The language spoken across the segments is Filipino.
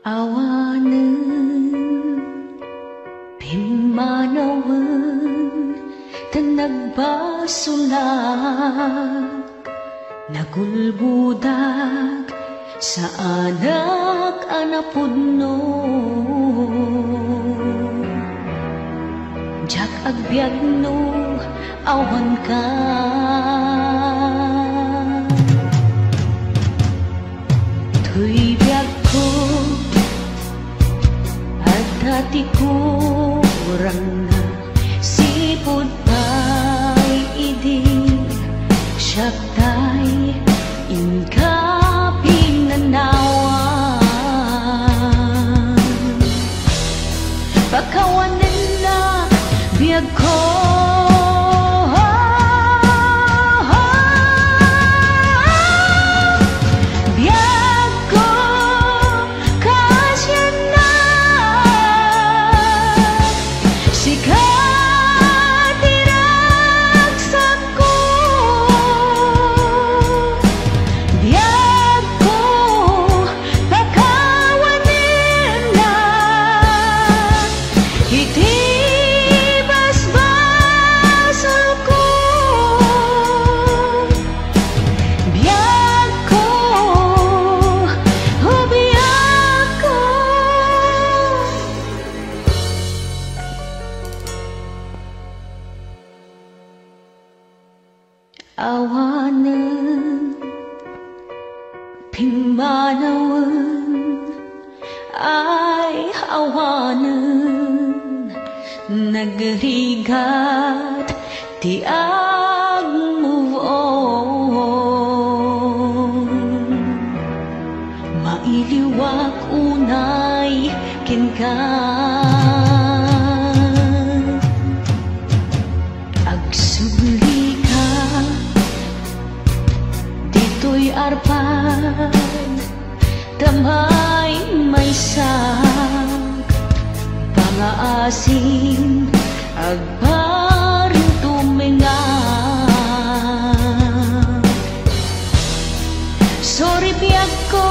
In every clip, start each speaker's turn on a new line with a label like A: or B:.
A: Awanen, pimanawan, tanagbasulag, nagulbudag sa anak anapudno. Jak agbyag no, awan ka. Tuy biyag ko, at dati ko rang na sipod tay idi, siya tay inka pinanawan. Pagkawanan na biyag ko, awanen, pimanawan, ay awanen, nagrigat ti ag-move on. Mailiwak unay kinka, agsubli dito'y arpad, damay may sak, pangaasin agparin tuminga. Sorry biyag ko,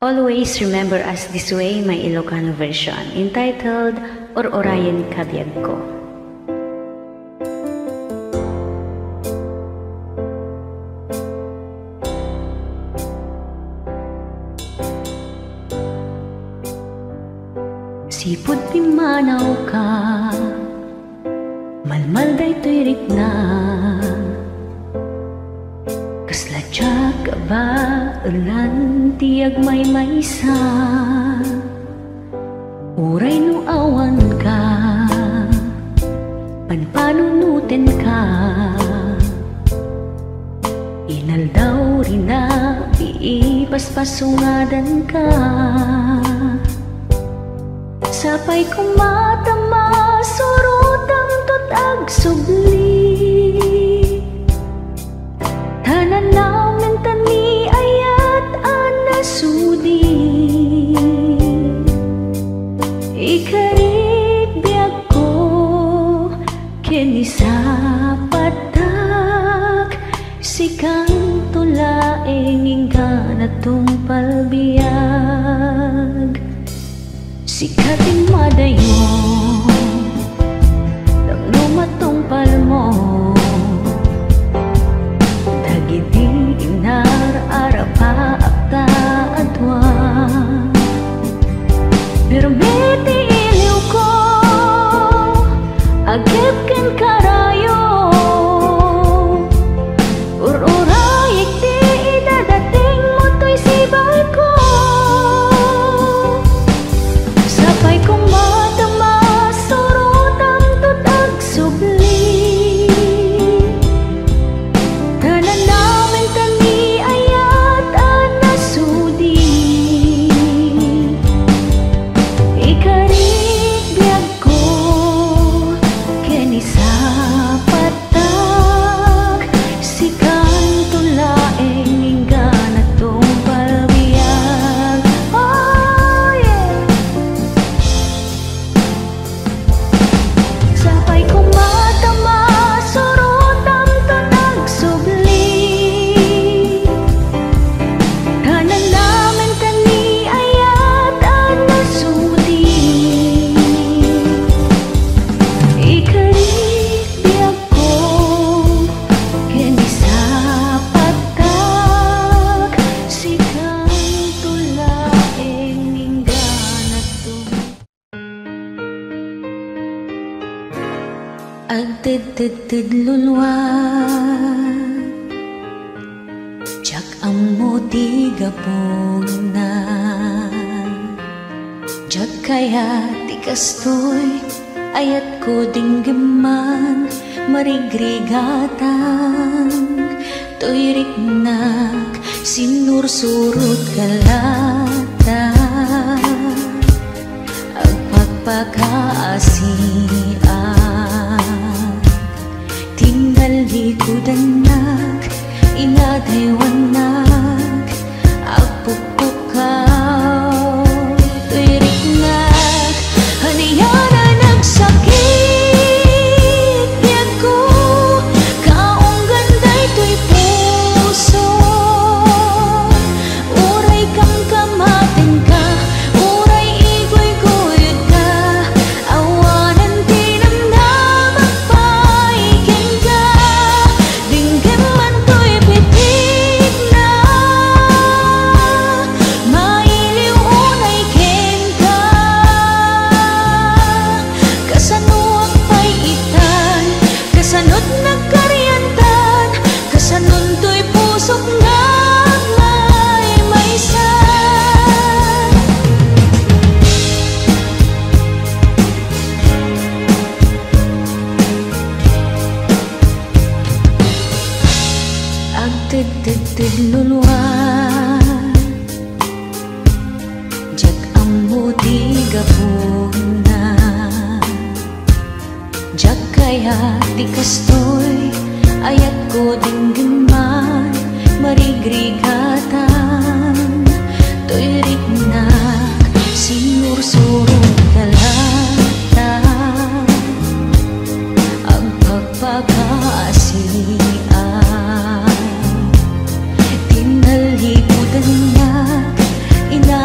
A: Always remember us this way, my Ilocano version, entitled Or-Orayan Kabyag Ko. Sipod pimanaw ka, malmal daytoy rikna, kasladya ka ba ulan tiyag may maysa, uray no awan ka, panpanunutin ka, inaldaw rin na iipaspasungadan ka. Sapay kong matama, surutang tutag subli, tanan namin tani ayat anasudi, ikarit biag ko kini sa patak, sikang tulaeng ingka na tumpal biag. Sikating madayo, nang lumatungpal mo, dagiti inar arapa akta adwa, permiti iliw ko, agip ken karayo, ur-urayik di idadating mo to'y sibay ko. Sapay kong matama, surutang tutag subli, tanan namin tani ayat anasudi, ikarit biag ko kini sa patak, sikan tulaeng ingga na tumpal biag. Oh yeah. Sapay kong matama, surutang tutag subli, tanan namin tani ayat anasudi, ikarit biag ko kini sa patak, sikang tulaeng ingga na tumpal. Agtid-tid lulwa, jak amo di gapong na, jak kaya di kastoy, ayat ko dinggaman, marigrigatan, to'y riknak, sinursurot kalata, agpagpakaasian, tinggal likudanak, inadaywanak, agpupukaw, to'y riknak, hanayana nagsakit, biag ko, kaong ganday to'y puso, uray kang kamatin ka, uray igoy-goyod ka, awanan tinamdamak paigin ka, dinggim man to'y pitik na, mailiw unay ken ka, kasanuak pa'y itan, kasanot nagkaryantan, kasanon to'y pusok nga may maysan. Agtid-tid lulwa, jak amo di gapong na, jak kaya di kastoy, ayat ko dinggaman, marigrigatan, to'y riknak, sinursurot kalata, ang pagpakaasian, tinalikudan na, ina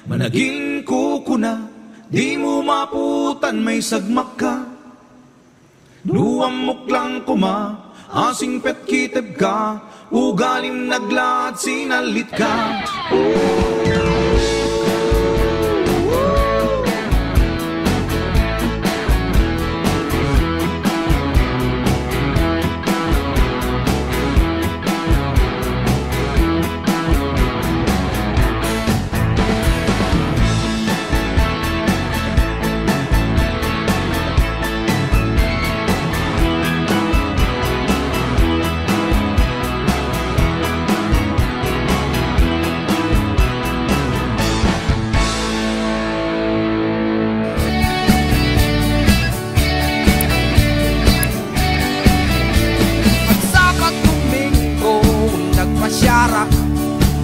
B: Managing kuko na, di mo maputan may sagmak ka. Duwamok lang kuma, asing pet kitib ka, ugaling naglaad sinalit ka.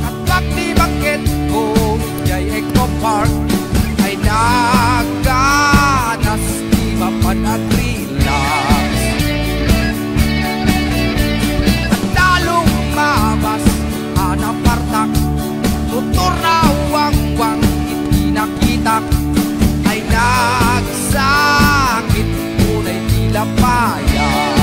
C: At pagtibakit ko jay Eco Park ay naganas di mapan at relax. At talong mabas anapartak tutor na wang-wang hindi nakita ay nagsakit tunay tila payag.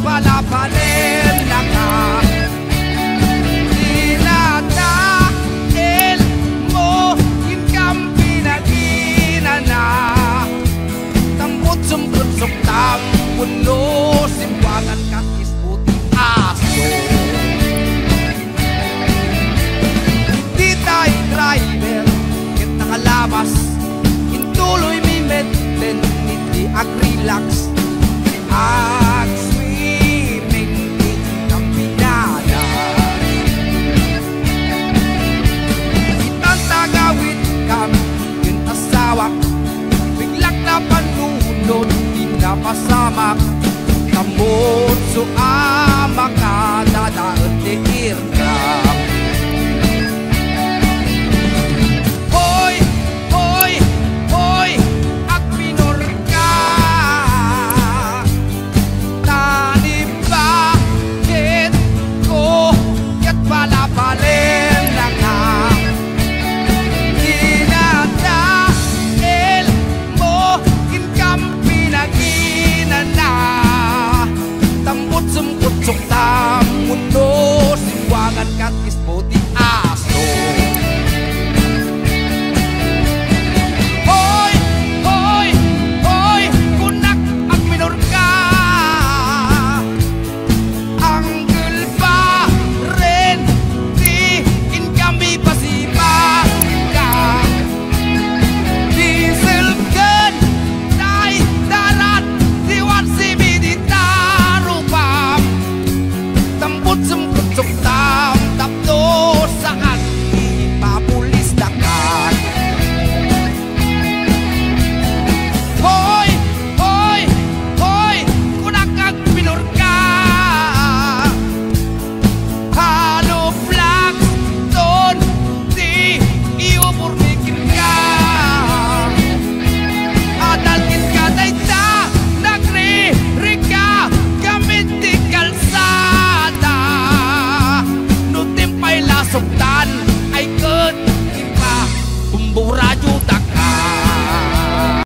C: Palapanin na ka, dinadahil mo inkang pinagina na tambot sumbrot-suktam puno simbangan kakis puting aso. Hindi tayo driver kit nakalabas intuloy may medlen hindi ag-relax biglang na panunod, di na pasamak, tamot so